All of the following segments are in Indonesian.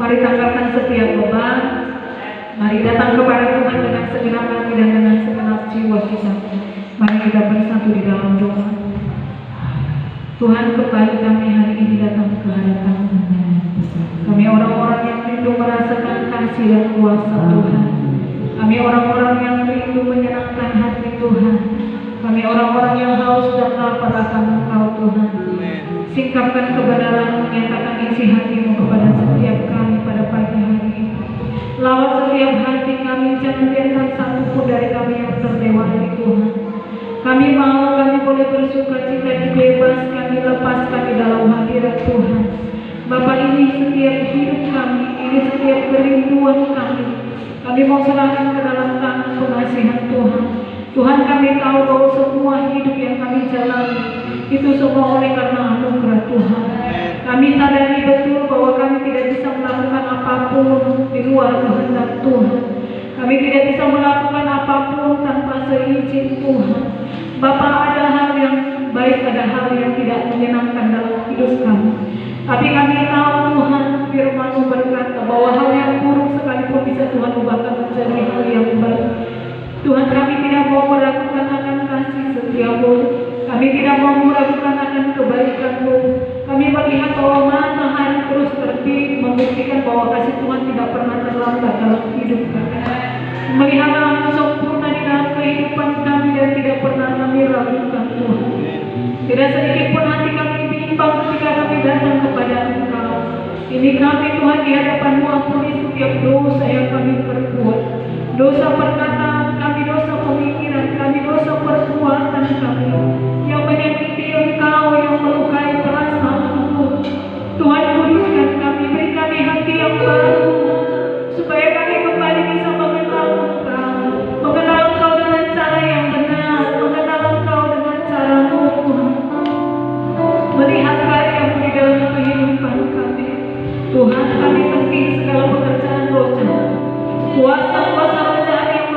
Mari tanggalkan setiap beban. Mari datang kepada Tuhan dengan segenap hati dan dengan segenap jiwa kita. Mari kita bersatu di dalam doa. Tuhan, kembali kami hari ini datang ke hadapan-Mu. Kami orang-orang yang rindu merasakan kasih dan kuasa Tuhan. Kami orang-orang yang rindu menyenangkan hati Tuhan. Kami orang-orang yang haus dan lapar akan Engkau Tuhan. Singkapkan kebenaran-Mu, nyatakan isi hati-Mu kepada setiap kami pada pagi hari ini. Lawat setiap hati kami, jangan biarkan satu pun dari kami yang terlewati Tuhan. Kami mau, kami boleh bersuka cita, dibebaskan, dilepaskan di dalam hadirat Tuhan. Bapa, ini setiap hidup kami, ini setiap kerinduan kami. Kami mau serahkan ke dalam tangan pengasihan Tuhan. Tuhan, kami tahu bahwa semua hidup yang kami jalani itu semua oleh karena anugerah Tuhan. Kami sadari betul bahwa kami tidak bisa melakukan apapun di luar kehendak Tuhan. Kami tidak bisa melakukan apapun tanpa seizin Tuhan. Bapa, ada hal yang baik, ada hal yang tidak menyenangkan dalam hidup kami. Tapi kami tahu Tuhan, firman-Mu berkata bahwa hal yang buruk sekalipun bisa Tuhan ubahkan menjadi hal yang baik. Tuhan, kami tidak mau meragukan akan kasih setia-Mu. Kami tidak mau meragukan akan kebaikan-Mu. Kami melihat bahwa matahari terus terbit, membuktikan bahwa kasih Tuhan tidak pernah terlambat dalam hidup kami. Melihat alam sempurna di dalam kehidupan kami dan tidak pernah kami ragukan Tuhan. Tidak sedikit pun hati kami bimbang ketika kami datang kepada Engkau. Ini kami Tuhan di hadapan-Mu, ampuni setiap dosa yang kami perbuat. Dosa perkataan kami, dosa pemikiran kami, dosa perbuatan kami yang menyakiti Engkau, yang melukai perasaan-Mu. Tuhan, kuduskan kami, beri kami hati yang baru, supaya kami kembali bisa mengenal Engkau dengan cara yang benar, mengenal Engkau dengan cara-Mu Tuhan. Melihat karya-Mu di dalam kehidupan kami. Tuhan, kami penting segala pekerjaan roh jahat, kuasa-kuasa roh jahat yang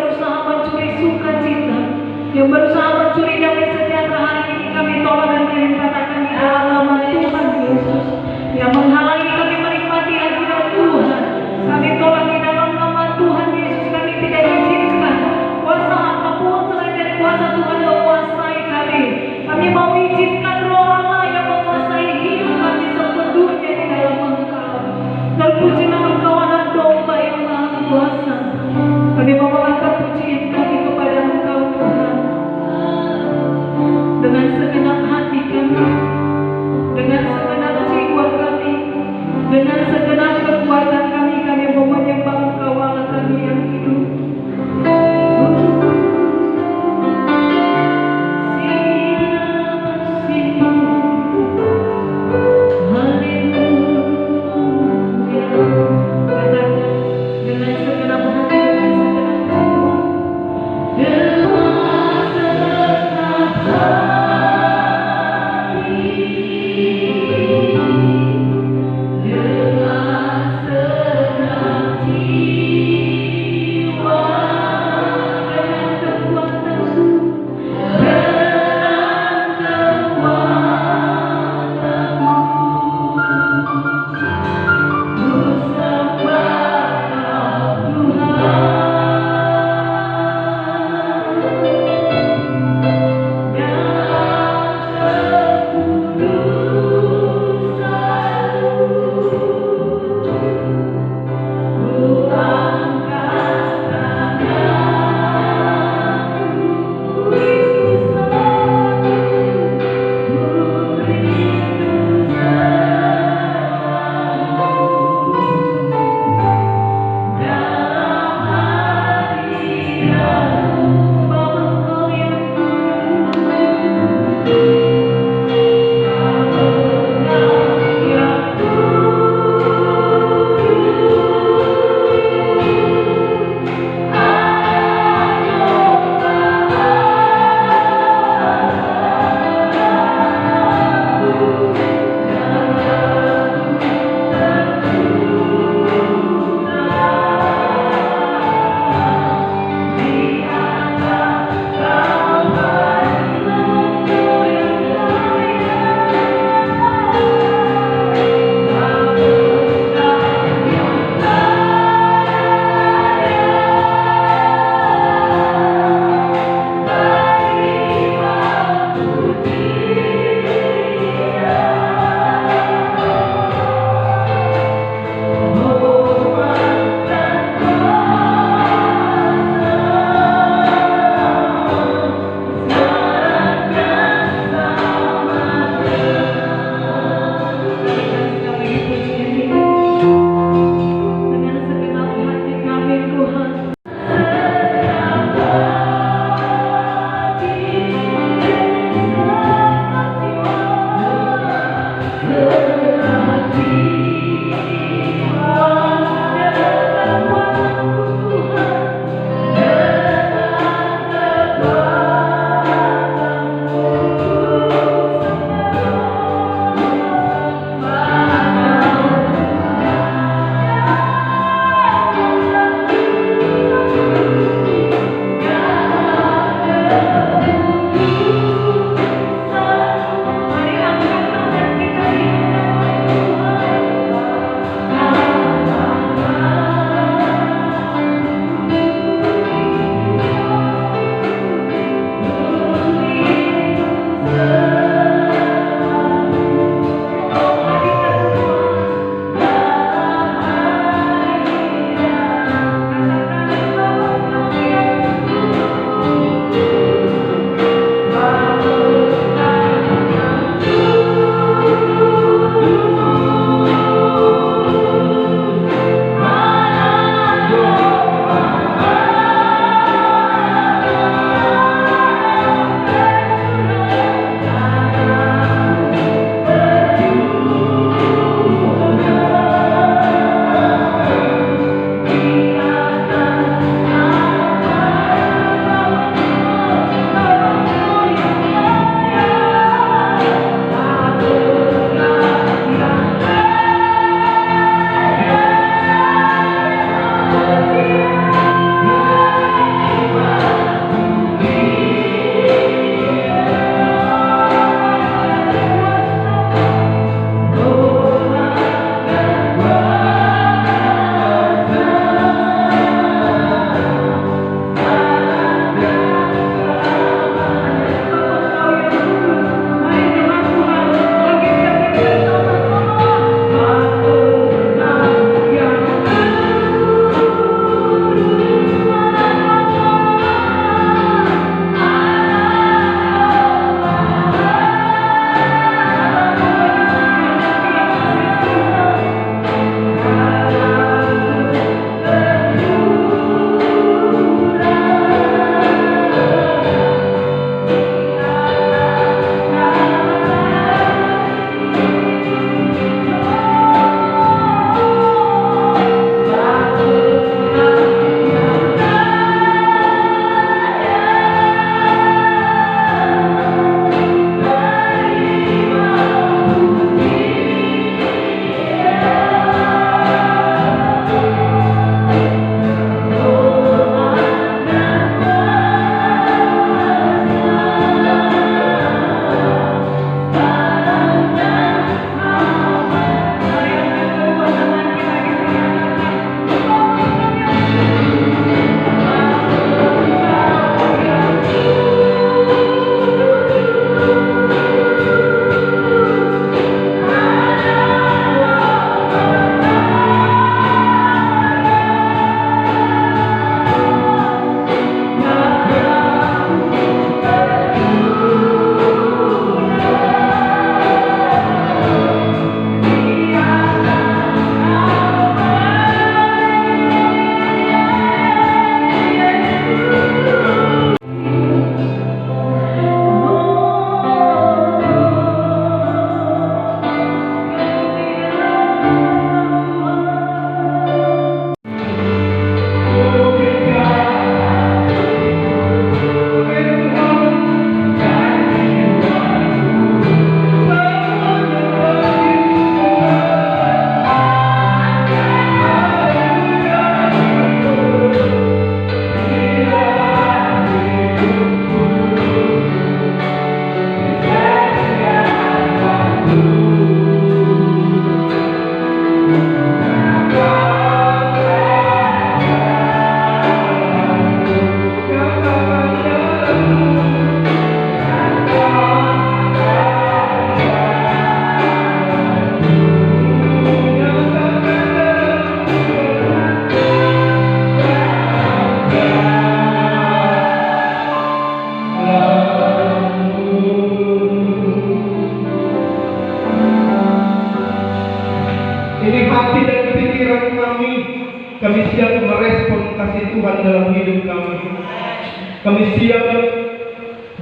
Kami siap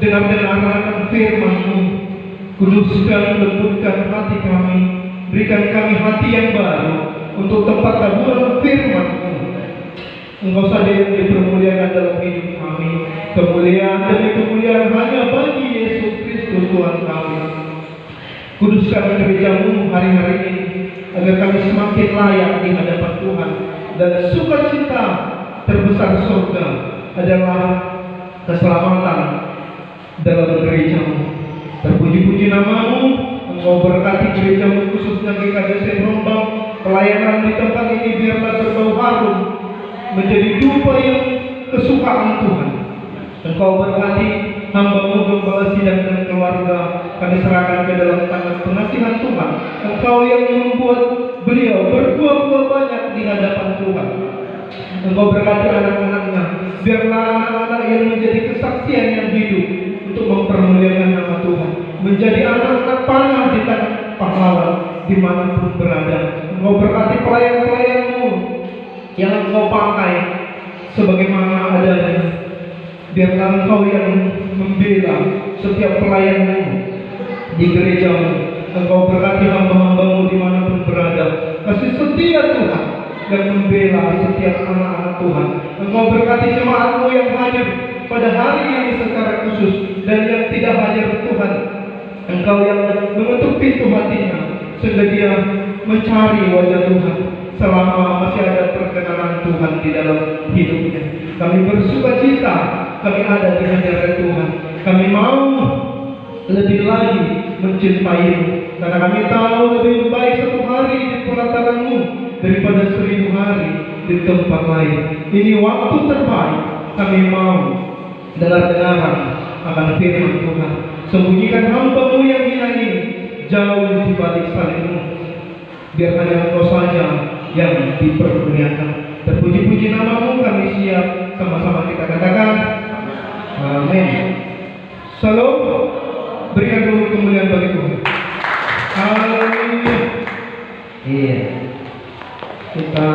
dengar-dengar akan firman-Mu. Kuduskan, lembutkan hati kami, berikan kami hati yang baru untuk tempat taburan firman-Mu. Engkau saja yang dipermuliakan dalam hidup kami. Kemuliaan demi kemuliaan hanya bagi Yesus Kristus Tuhan kami. Kuduskan gereja-Mu hari-hari ini, agar kami semakin layak di hadapan Tuhan. Dan sukacita terbesar surga adalah keselamatan dalam gereja-Mu. Terpuji-puji nama-Mu. Engkau berkati gereja-Mu khususnya GKJ Rombang. Pelayanan di tempat ini biarlah berbau harum, menjadi dupa yang kesukaan Tuhan. Engkau berkati hamba-Mu Gembala Sidang dan keluarga. Kami serahkan ke dalam tangan pengasihan Tuhan. Engkau yang membuat beliau berbuah-buah banyak di hadapan Tuhan. Engkau berkati anak-anaknya. Biarlah anak-anak yang menjadi kesaksian yang hidup untuk mempermuliakan nama Tuhan, menjadi anak-anak panah di tangan pahlawan dimanapun berada. Engkau berkati pelayan-pelayan-Mu yang Engkau pakai sebagaimana adanya. Biarlah Engkau yang membela setiap pelayan-Mu di gereja-Mu. Engkau berkati hamba-hamba-Mu dimanapun berada. Kasih setia Tuhan yang membela setiap anak-anak Tuhan. Engkau berkati jemaat-Mu yang hadir pada hari ini secara khusus, dan yang tidak hadir Tuhan, Engkau yang mengetuk pintu hatinya sehingga dia mencari wajah Tuhan selama masih ada perkenanan Tuhan di dalam hidupnya. Kami bersukacita kami ada di hadirat Tuhan. Kami mau lebih lagi mencintai-Mu, karena kami tahu lebih baik satu hari di pelataran-Mu daripada 1000 hari di tempat lain. Ini waktu terbaik. Kami mau dengar-dengaran akan firman Tuhan. Sembunyikan hamba-Mu yang hina ini jauh di balik salib-Mu. Biar hanya Engkau saja yang dipermuliakan. Terpuji-puji nama-Mu, kami siap. Sama-sama kita katakan amin. Salam. Berikan dulu kemuliaan bagi Tuhan. Haleluya. Iya. Kita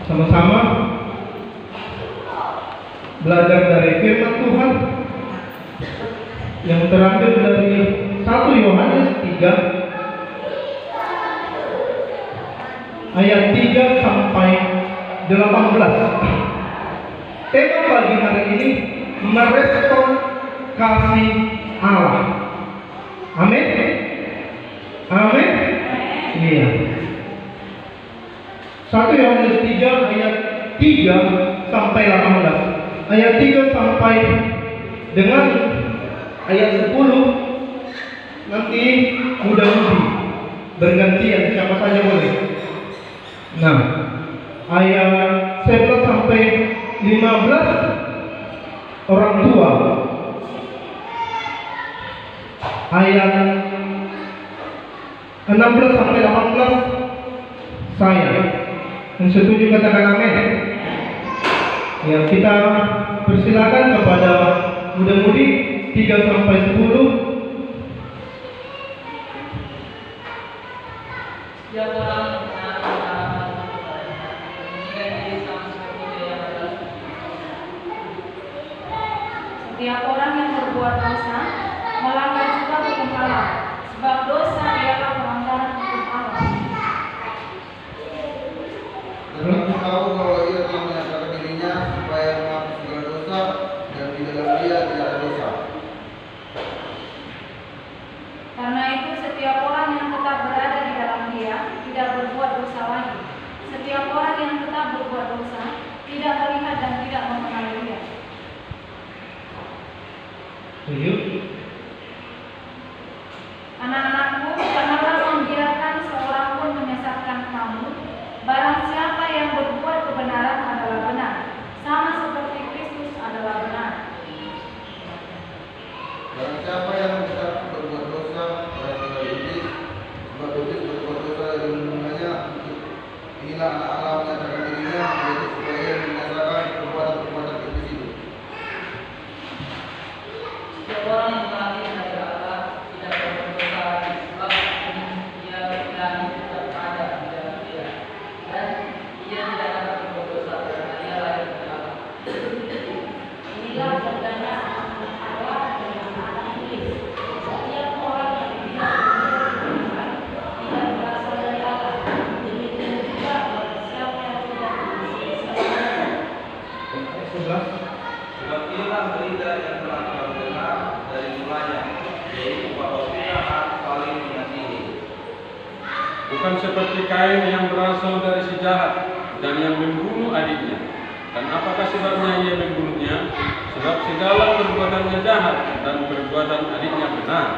sama-sama belajar dari firman Tuhan yang terambil dari 1 Yohanes 3 ayat 3 sampai 18. Tema pagi hari ini merespon kasih Allah. Amin. Amin. Iya. 1 Yohanes 3 ayat 3 sampai 18. Ayat 3 sampai dengan ayat 10 nanti mudah-mudi bergantian, siapa saja boleh. Nah, ayat 11 sampai 15 orang tua. Ayat 16 sampai 18 saya. Yang setuju katakan amin. Ya, kita persilakan kepada muda-mudi 3 sampai 10. Setiap orang yang berbuat dosa melanggar juga hukum Allah, sebab dosa ialah pelanggaran hukum Allah. Dan aku tahu bahwa ia telah menyatakan dirinya supaya menghapus segala dosa, dan di dalam dia tidak ada dosa. Karena itu setiap orang yang tetap berada di dalam dia tidak berbuat dosa lagi. Setiap orang yang tetap berbuat dosa tidak melihat dan tidak mengenal dia. Setuju? Anak-anakku, janganlah 11. Sebab inilah berita yang telah kamu dengar dari mulanya, yaitu bahwa kita harus saling mengasihi. Bukan seperti Kain yang berasal dari si jahat dan yang membunuh adiknya. Dan apakah sebabnya ia membunuhnya? Sebab segala perbuatannya jahat dan perbuatan adiknya benar.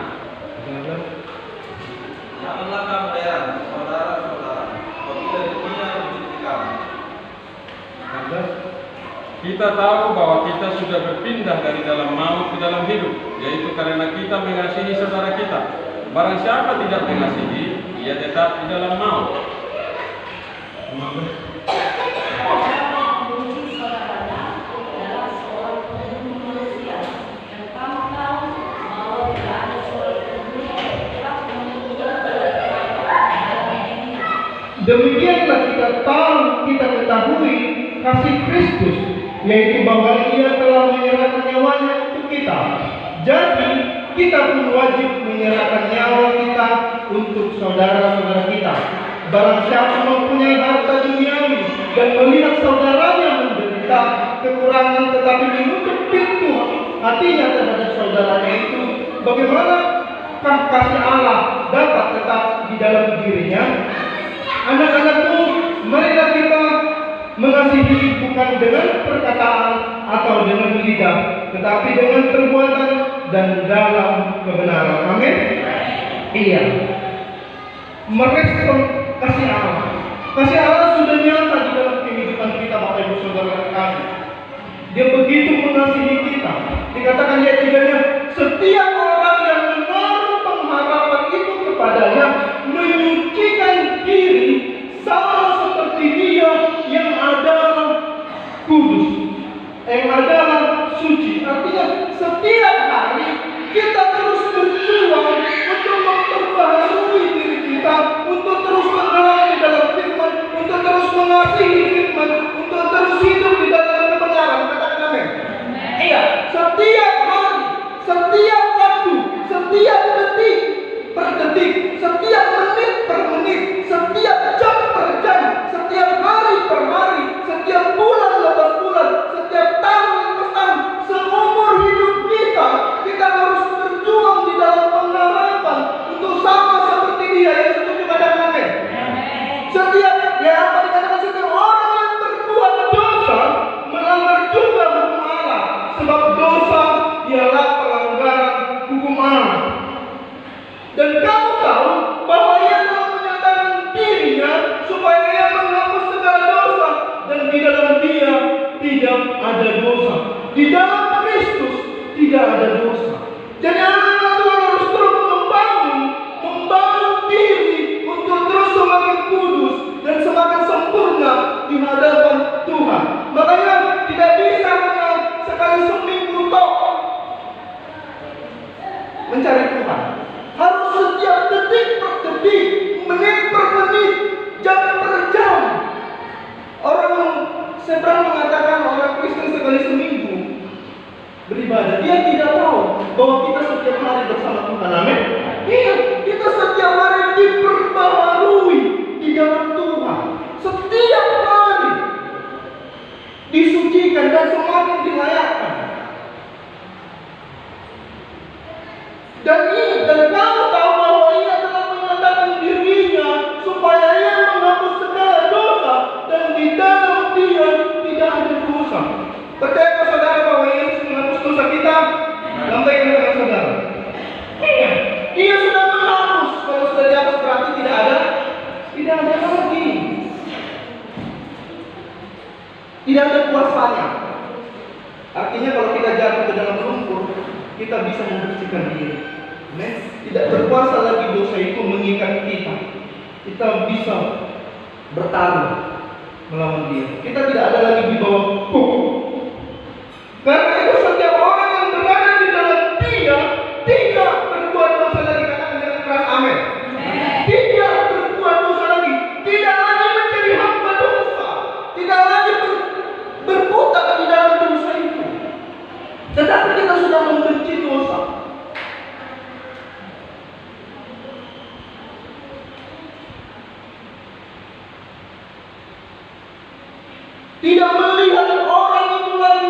Janganlah kamu heran, saudara-saudara, apabila dunia membenci kamu. Kita tahu bahwa kita sudah berpindah dari dalam maut ke dalam hidup, yaitu karena kita mengasihi saudara kita. Barang siapa tidak mengasihi, ia tetap di dalam maut. Membenci saudaranya adalah seorang pembunuh manusia, dan kamu tahu bahwa tidak ada seorang pembunuh yang telah membunuh dirinya. Demikianlah kita ketahui kasih Kristus, yaitu bahwa Ia telah menyerahkan nyawanya untuk kita. Jadi kita pun wajib menyerahkan nyawa kita untuk saudara-saudara kita. Barang siapa mempunyai harta duniawi dan melihat saudaranya menderita kekurangan tetapi menutup pintu hatinya terhadap saudaranya itu, bagaimanakah kasih Allah dapat tetap di dalam dirinya? Anak-anakku, marilah kita mengasihi bukan dengan perkataan atau dengan lidah, tetapi dengan perbuatan dan dalam kebenaran. Amin. Iya. Merespon kasih Allah. Kasih Allah sudah nyata di dalam kehidupan kita, Bapak Ibu Saudara kami. Dia begitu mengasihi kita. Dikatakan ayat 3-nya, setiap orang yang menaruh pengharapan itu kepadanya menyucikan diri sama seperti Dia yang adalah kudus, yang adalah suci. Artinya setiap hari kita terus berjuang untuk memperbaharui diri kita, untuk terus bergerak di dalam firman, untuk terus mengasihi firman, untuk terus hidup di dalam kebenaran. Katakan amin. Iya, setiap hari, setiap waktu, setiap detik per detik, setiap menit per menit, setiap jam per jam, setiap hari per hari, setiap bulan lepas bulan, setiap tahun lepas tahun, seumur hidup kita harus berjuang di dalam pengharapan untuk sama seperti Dia. Yang setuju katakan amin. Setiap apa dikatakan, setiap orang yang berbuat dosa melanggar juga hukum Allah, sebab dosa ialah pelanggaran hukum Allah. Dan kamu tahu bahwa Ia telah menyatakan dirinya supaya Ia menghapus segala dosa, dan di dalam Dia tidak ada dosa. Di dalam Kristus tidak ada dosa. Jadi anak-anak Tuhan harus terus membangun diri untuk terus semakin kudus dan semakin sempurna di hadapan Tuhan. Makanya tidak bisa hanya sekali seminggu mencari Tuhan. Harus setiap detik per detik, menit per menit, jam per jam. Orang seberang mengatakan orang Kristen sekali seminggu beribadah. Dia tidak tahu bahwa kita setiap hari bersama Tuhan. Amin. Iya, kita setiap hari diperbaharui di dalam Tuhan. Setiap hari disucikan dan semakin dilayakkan. Dan kamu tahu bahwa Ia telah menyatakan dirinya supaya Ia menghapus segala dosa, dan di dalam Dia tidak ada dosa. Percaya saudara bahwa Yesus menghapus dosa kita? Lambaikan tangan saudara. Iya, Dia sudah menghapus. Kalau sudah dihapus berarti tidak ada lagi. Tidak ada kuasanya. Artinya kalau kita jatuh ke dalam lumpur, kita bisa membersihkan diri. Tidak berkuasa lagi dosa itu mengikat kita. Kita bisa bertarung melawan dia. Kita tidak ada lagi di bawah hukum. Karena itu setiap orang yang berada di dalam Dia tidak berbuat dosa lagi. Katakan dengan keras amin. Tidak berbuat dosa lagi. Tidak lagi menjadi hamba dosa. Tidak lagi berputar di dalam dosa itu. Tetapi kita sudah membenci dosa. Tidak melihat orang itu lagi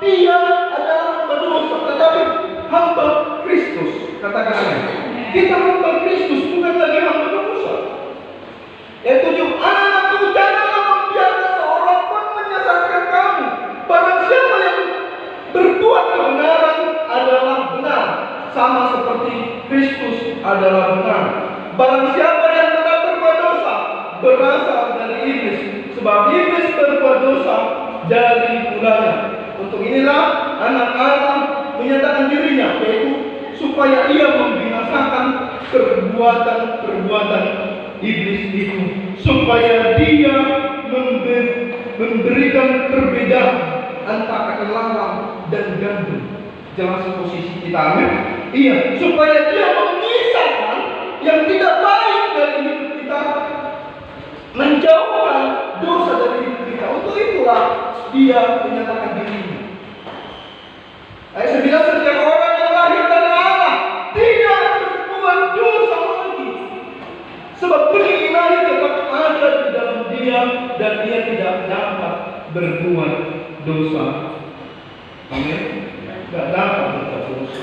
dia adalah hamba dosa, tetapi hamba Kristus. Katakan amin. Kita hamba Kristus, bukan lagi hamba dosa. Yang tujuh, anak-anakku, janganlah membiarkan seorang pun menyesatkan kamu. Barang siapa yang berbuat kebenaran adalah benar, sama seperti Kristus adalah benar. Barang siapa yang tetap berbuat dosa, berasal dari iblis, sebab iblis berbuat dosa dari mulanya. Untuk inilah anak Adam menyatakan dirinya, yaitu supaya ia membinasakan perbuatan-perbuatan iblis itu, supaya dia memberikan perbedaan antara elang dan gandum. Jelas posisi kita, amin. Iya, supaya dia memisahkan yang tidak baik dari hidup kita, menjauhkan dosa dari hidup kita. Untuk itulah dia menyatakan dirinya. Ayat 9, setiap orang yang lahir dari Allah tidak berbuat dosa lagi, sebab benih ilahi tetap ada di dalam dia dan dia tidak dapat berbuat dosa. Amin. Tidak dapat berbuat dosa.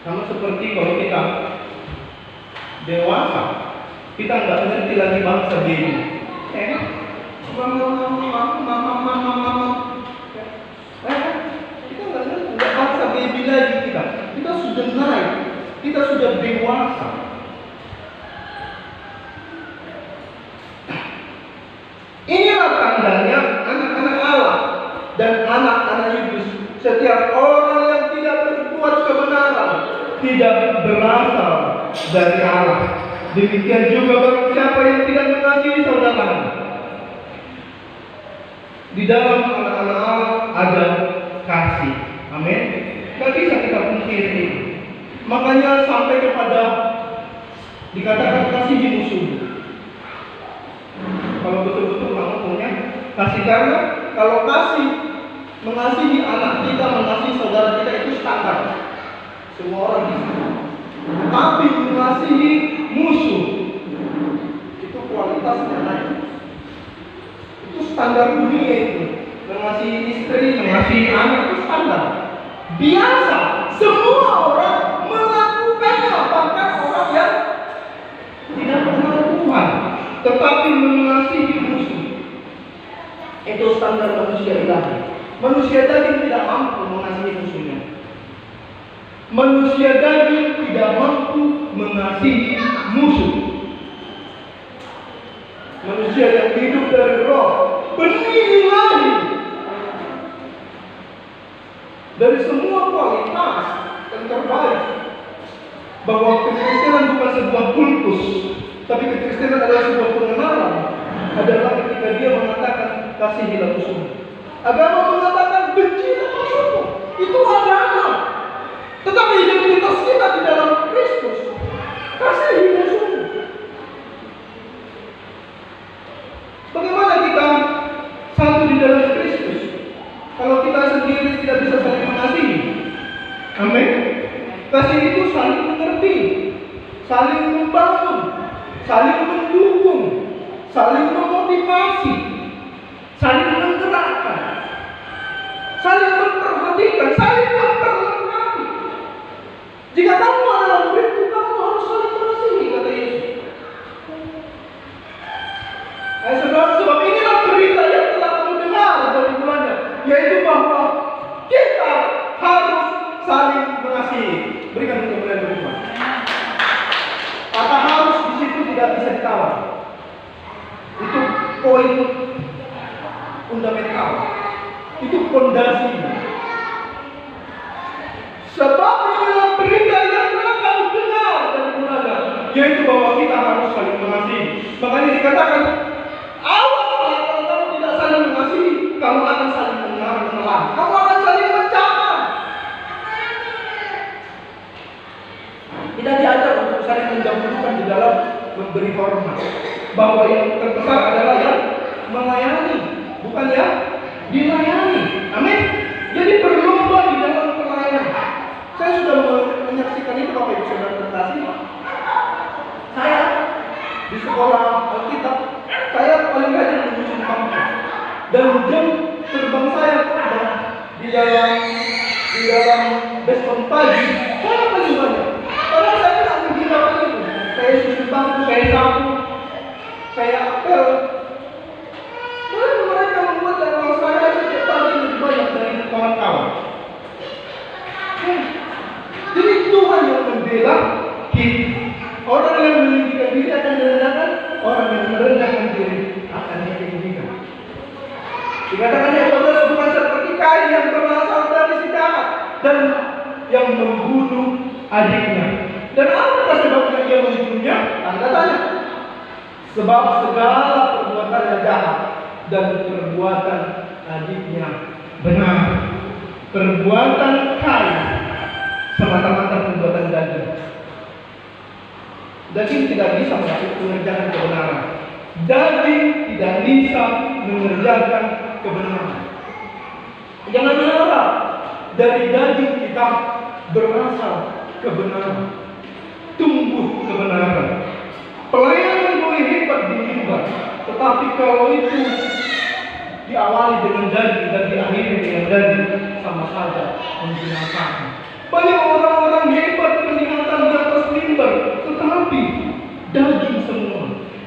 Sama seperti kalau kita dewasa, kita nggak ngerti lagi bangsa baby. Kita nggak ngerti bangsa baby lagi kita. Kita sudah naik, kita sudah dewasa. Inilah tandanya anak-anak Allah dan anak-anak iblis. Setiap orang yang tidak berbuat kebenaran tidak berasal dari Allah. Demikian juga barang siapa yang tidak mengasihi saudaranya. Di dalam anak-anak Allah ada kasih. Amin. Gak bisa kita pungkiri. Makanya sampai kepada dikatakan kasih di musuh. Kalau betul-betul kamu punya kasih, karena kalau kasih, mengasihi anak kita, mengasihi saudara kita itu standar. Semua orang bisa. Tapi mengasihi musuh itu kualitasnya naik. Itu standar dunia itu. Mengasihi istri, mengasihi anak itu standar. Biasa, semua orang melakukannya, bahkan orang yang tidak mengenal Tuhan, tetapi mengasihi musuh itu standar manusia ilahi. Manusia daging tidak mampu mengasihi musuhnya. Manusia daging tidak mampu mengasihi musuh. Manusia yang hidup dari roh, benih ilahi, dari semua kualitas yang terbaik. Bahwa kekristenan bukan sebuah kultus, tapi kekristenan adalah sebuah pengenalan. Adalah ketika dia mengatakan kasihilah musuhmu. Agama mengatakan bencilah musuhmu. Itu agama. Tetapi identitas kita di dalam Kristus, kasihi musuhmu. Bagaimana kita satu di dalam Kristus kalau kita sendiri tidak bisa saling mengasihi? Amin. Kasih itu saling mengerti, saling membangun, saling mendukung, saling memotivasi, saling menggerakkan, saling memperhatikan, saling memperlengkapi. Jika kamu adalah muridku, kamu harus saling mengasihi, kata Yesus. Sebab inilah berita yang telah kamu dengar dari mulanya, yaitu bahwa kita harus saling mengasihi. Berikan kemuliaan bagi Tuhan. Kata harus di situ tidak bisa ditawar. Itu poin fundamental. Itu fondasi. Sebab inilah berita yang telah kamu dengar dari mulanya, yaitu bahwa kita harus saling mengasihi. Makanya dikatakan, awas kalau kamu tidak saling mengasihi, kamu akan saling mengelah, kamu akan saling mencela. Kita diajar untuk saling mendahulukan di dalam memberi hormat. Bahwa yang terbesar adalah yang melayani, bukan yang dilayani. Amin. Jadi berlomba di dalam pelayanan. Saya sudah menyaksikan itu Bapak Ibu Saudara terkasih. Saya di sekolah Alkitab, saya paling rajin menyusun pamflet. Dan jam terbang saya ada di dalam basement pagi, saya paling banyak. Padahal saya nggak mengira itu. Saya susun bangku, saya sapu, saya apel. Dan mereka membuat uang saya setiap pagi lebih banyak dari kawan-kawan. Jadi Tuhan yang membela kita. Orang yang meninggikan diri akan direndahkan, orang yang merendahkan diri akan ditinggikan. Dikatakan yang bukan seperti Kain yang berasal dari si jahat dan yang membunuh adiknya. Dan apa sebabnya ia membunuhnya? Tanda tanya. Sebab segala perbuatannya jahat dan perbuatan adiknya benar. Perbuatan Kain semata-mata perbuatan daging. Daging tidak bisa mengerjakan kebenaran. Daging tidak bisa mengerjakan kebenaran. Jangan harap dari daging kita berasal kebenaran, tumbuh kebenaran. Pelayanan boleh hebat di mimbar, tetapi kalau itu diawali dengan daging dan diakhiri dengan daging, sama saja membinasakan. Banyak orang-orang hebat kelihatan di atas mimbar, tetapi daging semua.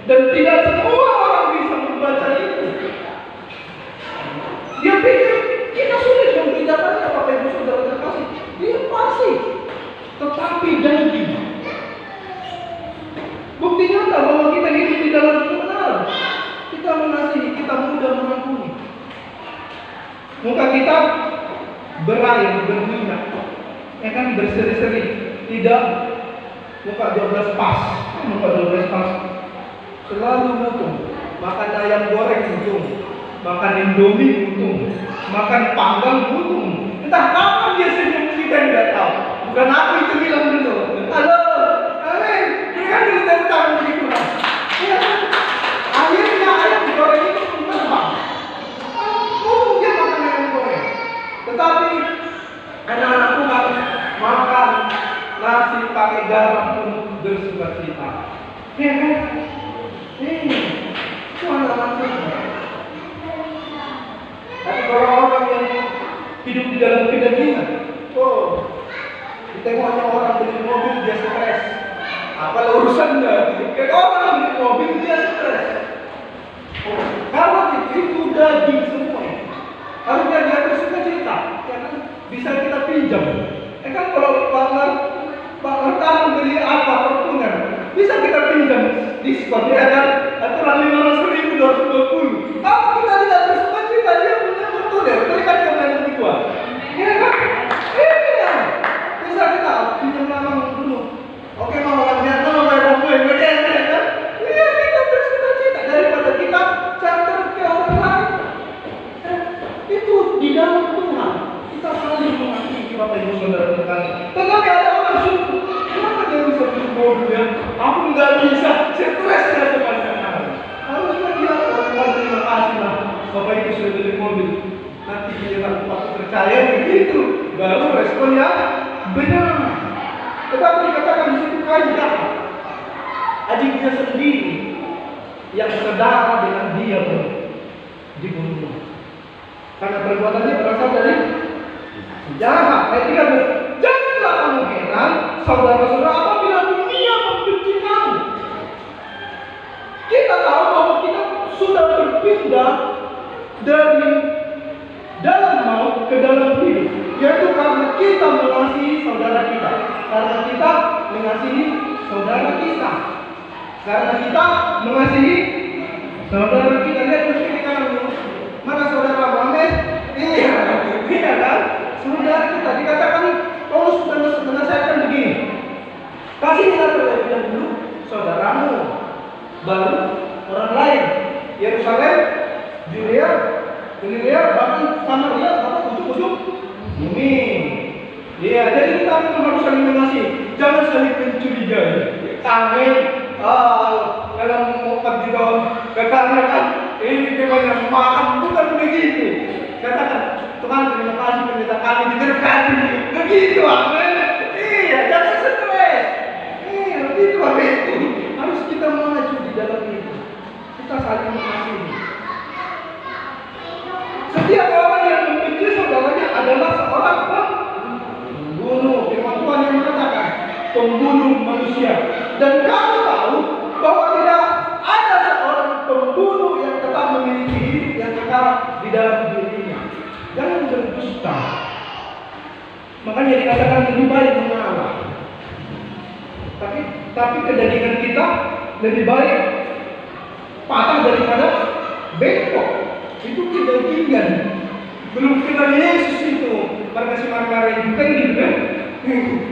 Dan tidak semua orang bisa membaca itu. Dia pikir kita sulit membedakannya, Bapak Ibu Saudara terkasih. Dia pasti, tetapi daging. Bukti nyata bahwa kita hidup di dalam kebenaran. Kita mengasihi, kita mudah mengampuni. Muka kita berair, berminyak. Ya kan, berseri-seri. Tidak muka 12 pas. Muka 12 pas. Selalu mutung. Makan ayam goreng mutung. Makan indomie mutung. Makan panggang mutung. Entah kapan dia senyum, kita tidak tahu. Bukan aku itu bilang dulu. Halo, amin. Ini kan dulu tentang begitu. Ya kan? Akhirnya ayam goreng itu terbang. Mutung dia makan ayam goreng. Tetapi anak-anakku harus makan nasi pakai garam pun bersukacita. Ya kan? Itu anak-anakku. Tapi kalau orang yang hidup di dalam kedagingan, ditengoknya orang beli mobil dia stres. Apa urusannya? Kalau orang beli mobil dia stres. Kalau itu daging semua. Harusnya dia bersukacita, karena bisa kita pinjam. Kan kalau partner tahu beli apa perpungan, bisa kita pinjam diskon ya kan? Aturan 500.000 220. Kalau kita tidak bersukacita, dia punya betul ya, berikan yang kedua. Ya kan? Iya. Bisa kita pinjam nama dulu. Oke, mau lihat nama bayar mobil, ya kan? Iya, kita bersukacita daripada kita charter ke orang lain. Itu di dalam Tuhan kita saling mengasihi, Bapak Ibu Saudara sekalian. Tetapi ada orang suku, kenapa dia bisa beli mobil ya? Aku nggak bisa, stres ya sepanjang. Harusnya dia orang terima kasih lah, Bapak Ibu sudah beli mobil. Nanti dia aku percaya begitu, baru responnya benar. Tetapi dikatakan di situ kaya adiknya sendiri yang sedara dengan dia dibunuh. Karena perbuatannya berasal dari jahat. Ayat 13. Janganlah kamu heran, saudara-saudara, apabila dunia membenci kamu. Kita tahu bahwa kita sudah berpindah dari dalam maut ke dalam hidup, yaitu karena kita mengasihi saudara kita. Karena kita mengasihi saudara kita. Karena kita mengasihi saudara kita. Lihat terus ini kanan. Mana saudara Muhammad? Iya kan? Saudara kita dikatakan Paulus menasihatkan begini. Kasihilah terlebih dahulu saudaramu, baru orang lain. Yerusalem, Judea, Galilea, bahkan Samaria, bahkan ujung-ujung bumi. Iya, jadi kita harus saling mengasihi, jangan saling mencurigai. Amin. Dalam mukat di dalam katanya kan, ini gimana makan bukan begitu. Katakan, Tuhan terima kasih pendeta kami diberkati. Begitu, amin. Iya, jangan stres. Iya, begitu Bapak Ibu. Harus kita maju di dalam itu. Kita saling mengasihi. Setiap adalah seorang pembunuh. Firman Tuhan yang mengatakan pembunuh manusia. Dan kamu tahu bahwa tidak ada seorang pembunuh yang tetap memiliki hidup yang kekal di dalam dirinya. Jangan berdusta. Makanya dikatakan lebih baik mengalah. Tapi kedagingan kita lebih baik patah daripada bengkok. Itu kedagingan. Belum kenal Yesus itu. Marga-marga bukan gitu kan?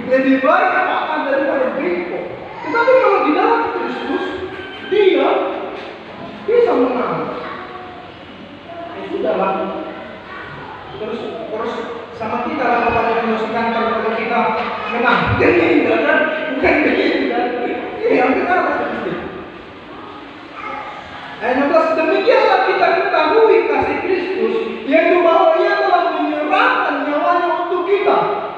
Lebih baik patah daripada bengkok. Tetapi kalau di dalam Kristus, dia bisa menang. Sudahlah. Terus sama kita lah kepada menyusukan kalau kita menang. Jadi kan? Bukan begitu kan? Ini yang kita harus sedikit. Ayat 16, demikianlah kita ketahui kasih Kristus, yaitu bahwa Ia telah menyerahkan nyawanya untuk kita.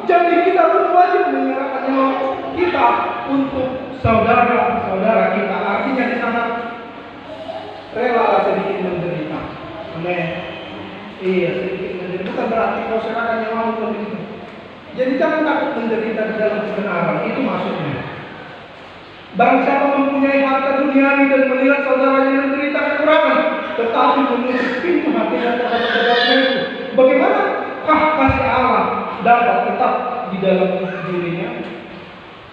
Jadi kita pun wajib menyerahkan nyawa kita untuk saudara-saudara kita. Artinya di sana rela sedikit menderita. Amin. Iya, sedikit menderita. Bukan berarti kau serahkan nyawa untuk menderita. Jadi jangan takut menderita di dalam kebenaran. Itu maksudnya. Barang siapa mempunyai harta duniawi dan melihat saudaranya menderita kekurangan, tetapi menutup pintu hatinya terhadap saudaranya itu, bagaimanakah kasih Allah dapat tetap di dalam dirinya?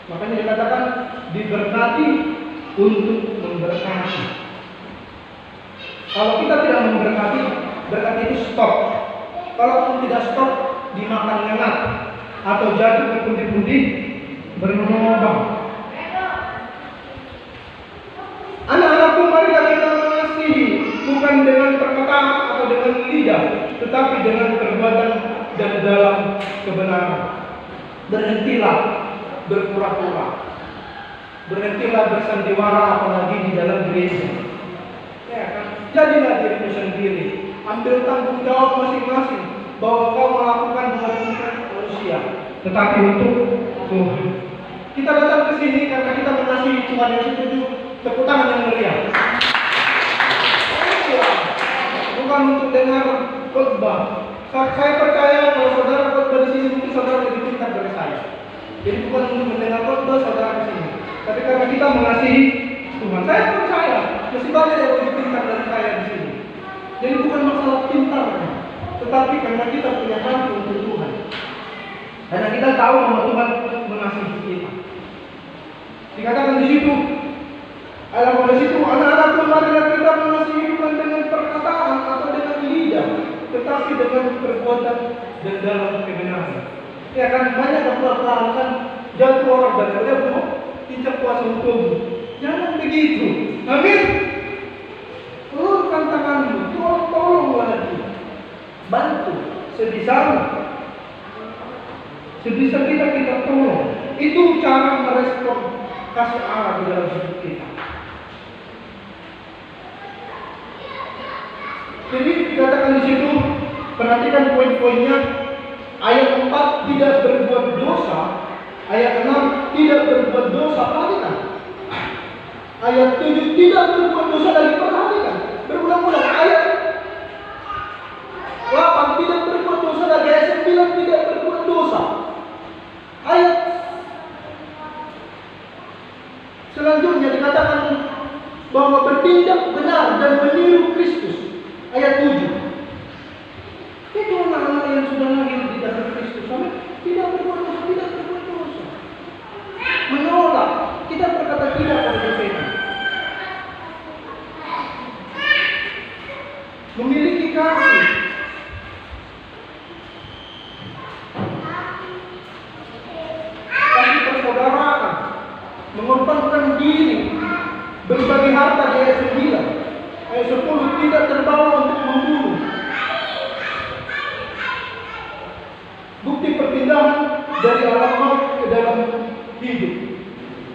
Makanya dikatakan diberkati untuk memberkati. Kalau kita tidak memberkati, berkati itu stop. Kalaupun tidak stop, dimakan nyengat atau jatuh ke pundi-pundi berlubang. Anak-anakku, marilah kita mengasihi, bukan dengan perkataan atau dengan lidah, tetapi dengan perbuatan dan dalam kebenaran. Berhentilah berpura-pura. Berhentilah bersandiwara apalagi di dalam gereja. Ya kan? Jadilah dirimu sendiri. Ambil tanggung jawab masing-masing bahwa kau melakukan bukan manusia, tetapi untuk Tuhan. Kita datang ke sini karena kita mengasihi Tuhan yang setuju. Tepuk tangan yang meriah. Bukan untuk dengar khotbah. Saya percaya kalau saudara khotbah di sini mungkin saudara lebih pintar dari saya. Jadi bukan untuk mendengar khotbah saudara di sini, tapi karena kita mengasihi Tuhan. Saya percaya masih banyak yang lebih pintar dari saya di sini. Jadi bukan masalah pintar, tetapi karena kita punya hati untuk Tuhan. Karena kita tahu bahwa Tuhan mengasihi kita. Dikatakan di situ, di situ anak-anakku, marilah kita mengasihi bukan dengan perkataan atau dengan lidah, tetapi dengan perbuatan dan dalam kebenaran. Ya kan banyak yang kan jatuh orang dan dia mau injak kuasa hukum. Jangan begitu. Amin. Ulurkan tanganmu, tolonglah dia. Bantu sebisa kita tolong. Itu cara merespon kasih Allah di dalam hidup kita. Jadi dikatakan di situ, perhatikan poin-poinnya. Ayat 4 tidak berbuat dosa, ayat 6 tidak berbuat dosa. Perhatikan. Ayat 7 tidak berbuat dosa lagi, perhatikan. Berulang-ulang. Ayat 8 tidak berbuat dosa lagi, ayat 9 tidak berbuat dosa. Ayat selanjutnya dikatakan bahwa bertindak benar dan meniru Kristus. Ayat 7. Itu anak-anak yang sudah lahir di dalam Kristus. Tidak berbuat dosa, tidak berbuat dosa. Menolak. Kita berkata tidak pada setan. Memiliki kasih. Kasih persaudaraan. Mengorbankan diri. Berbagi harta di ayat 9. Ayat 10 tidak terbawa untuk membunuh. Bukti perpindahan dari alam maut ke dalam hidup.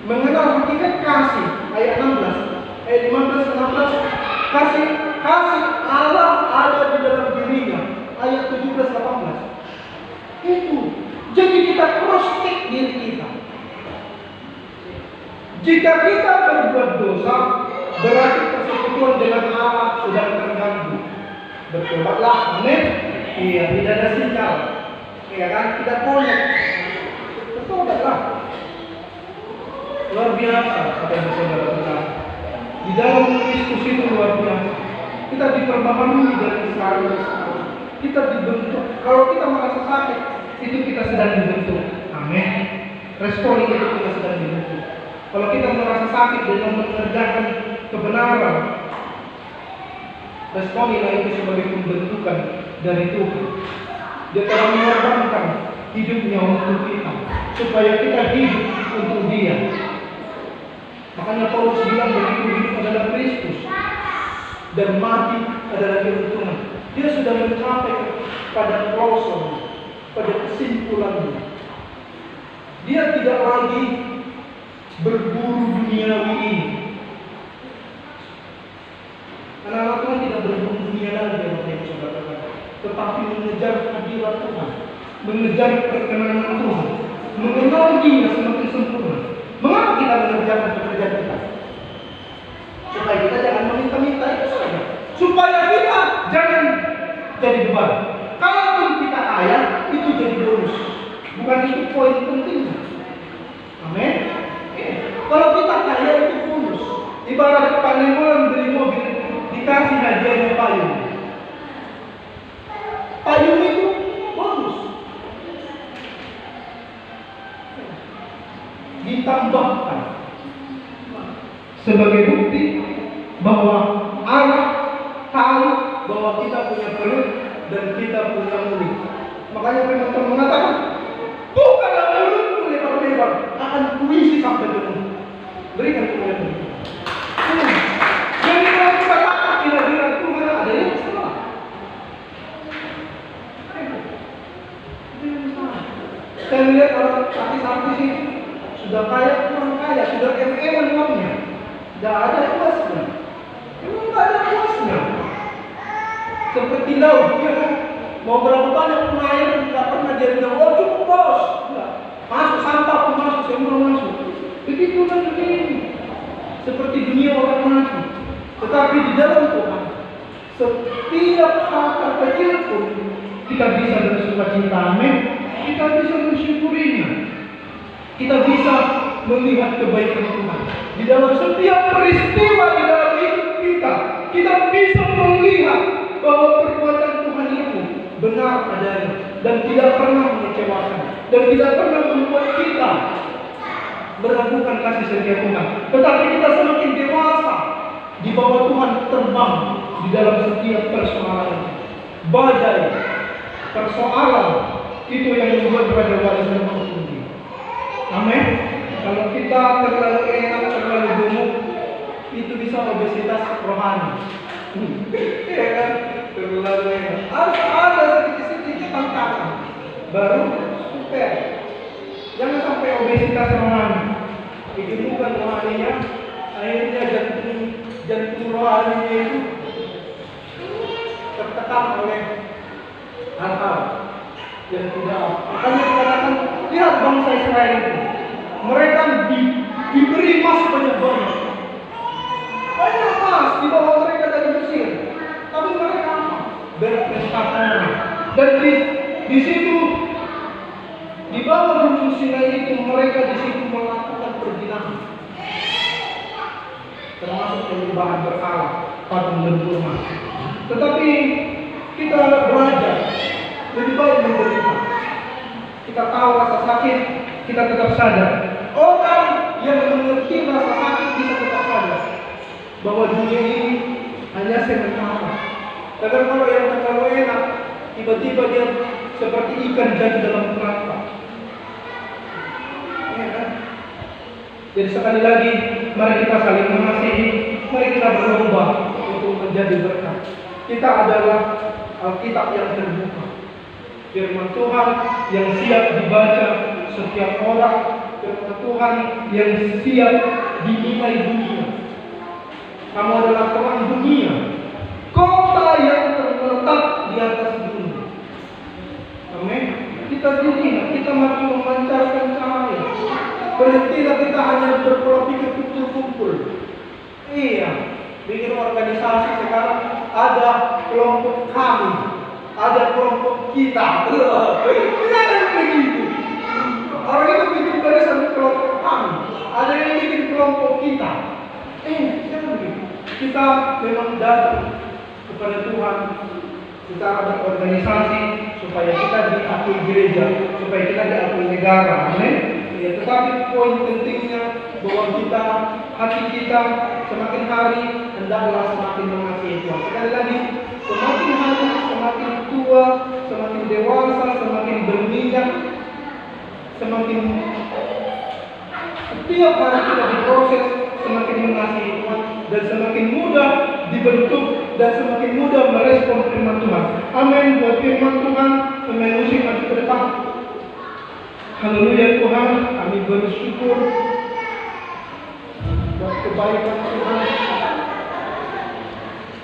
Mengenal hakikat kasih. Ayat 16. Ayat 15-16. Kasih Allah ada di dalam dirinya. Ayat 17-18. Itu. Jadi kita cross check diri kita. Jika kita berbuat dosa, berarti persekutuan dengan Allah sudah terganggu. Bertobatlah, amin. Iya, tidak ada sinyal. ya kan? Tidak connect. Bertobatlah. Luar biasa apa yang saudara lakukan. Di dalam Kristus itu luar biasa. Kita diperbaharui dari hari ke hari. Kita dibentuk. Kalau kita merasa sakit, itu kita sedang dibentuk. Amin. Respon itu kita sedang dibentuk. Kalau kita merasa sakit dengan mengerjakan kebenaran, responilah itu sebagai pembentukan dari Tuhan. Dia telah mengorbankan hidupnya untuk kita, supaya kita hidup untuk Dia. Makanya Paulus bilang begitu, hidup adalah Kristus dan mati adalah keuntungan. Dia sudah mencapai pada closure, pada kesimpulannya. Dia tidak lagi berburu duniawi ini. Anak-anak Tuhan tidak berburu dunia lagi, tetapi mengejar hadirat Tuhan, mengejar perkenanan Tuhan, mengenal Dia semakin sempurna. Mengapa kita mengerjakan pekerjaan kita? Supaya kita jangan meminta-minta itu saja. Supaya kita jangan jadi beban. Kalaupun kita kaya, itu jadi bonus. Bukan itu poin pentingnya. Amin. Kalau kita kaya itu bonus. Ibarat Pak Nemo beli mobil, dikasih hadiahnya payung. Payung itu bonus. Ditambahkan sebagai bukti bahwa anak tahu bahwa kita punya perut dan kita punya mulut. Makanya firman Tuhan mengatakan, bukanlah mulutmu lebar-lebar, akan kuisi sampai penuh. Berikan kepada Tuhan. Jadi kalau kita takut kira-kira Tuhan ada yang salah. Saya lihat orang artis-artis ini sudah kaya, kurang kaya, sudah MM uangnya, tidak ada puasnya. Memang tidak ada puasnya. Seperti laut, ya kan? Mau berapa banyak pun air, tidak pernah dia bilang, oh cukup bos. Tidak. Masuk sampah pun masuk, semua masuk. Begitu kan begini. Seperti dunia orang mati. Tetapi di dalam Tuhan, setiap hal kecil pun kita bisa bersuka cita, amin. Kita bisa mensyukurinya. Kita bisa melihat kebaikan Tuhan di dalam setiap peristiwa di dalam hidup kita. Kita bisa melihat bahwa perbuatan Tuhan itu benar adanya dan tidak pernah mengecewakan dan tidak pernah membuat kita meragukan kasih setia Tuhan. Tetapi kita semakin dewasa di bawah Tuhan terbang di dalam setiap persoalan, badai, persoalan itu yang membuat Raja Wali terbang tinggi. Amin. Kalau kita terlalu enak, terlalu gemuk, itu bisa obesitas rohani. Ya kan? Terlalu enak. Ada sedikit-sedikit tantangan, baru super. Jangan sampai obesitas rohani. Digemukan rohaninya, akhirnya jantung rohaninya itu tertekan oleh hal-hal yang tidak. Makanya dikatakan, lihat bangsa Israel itu, mereka diberi emas banyak-banyak. Banyak emas di bawah mereka dari Mesir, tapi mereka apa? Berprestasi. Dan di situ, di bawah Gunung Sinai itu, mereka di situ melakukan perzinahan, termasuk penyembahan berhala, patung dan kurma. Tetapi kita belajar lebih baik menderita. Kita tahu rasa sakit, kita tetap sadar. Orang yang mengerti rasa sakit bisa tetap sadar bahwa dunia ini hanya sementara. Kadang kalau yang terlalu enak, tiba-tiba dia seperti ikan jatuh dalam perangkap. Ya kan? Jadi sekali lagi, mari kita saling mengasihi, mari kita berlomba untuk menjadi berkat. Kita adalah Alkitab yang terbuka, firman Tuhan yang siap dibaca setiap orang, firman Tuhan yang siap dinilai dunia. Kamu adalah terang dunia, kota yang terletak di atas dunia. Amin. Kita dilihat, kita makin memancarkan cahaya. Berhentilah kita hanya berpola pikir kumpul-kumpul. Iya, bikin organisasi sekarang ada kelompok kami, ada kelompok kita. Tidak ada yang begitu. Orang itu bikin barisan kelompok kami. Ada yang bikin kelompok kita. Jangan begitu. Kita memang datang kepada Tuhan secara berorganisasi supaya kita diakui gereja, supaya kita diakui negara. Amin. Ya, tetapi poin pentingnya bahwa kita, hati kita semakin hari hendaklah semakin mengasihi Tuhan. Sekali lagi, semakin hari, semakin tua, semakin dewasa, semakin berminyak, semakin setiap hari kita diproses, semakin mengasihi Tuhan dan semakin mudah dibentuk dan semakin mudah merespon firman Tuhan. Amin. Buat firman Tuhan, amin. Musik maju ke depan. Haleluya Tuhan, kami bersyukur buat kebaikan Tuhan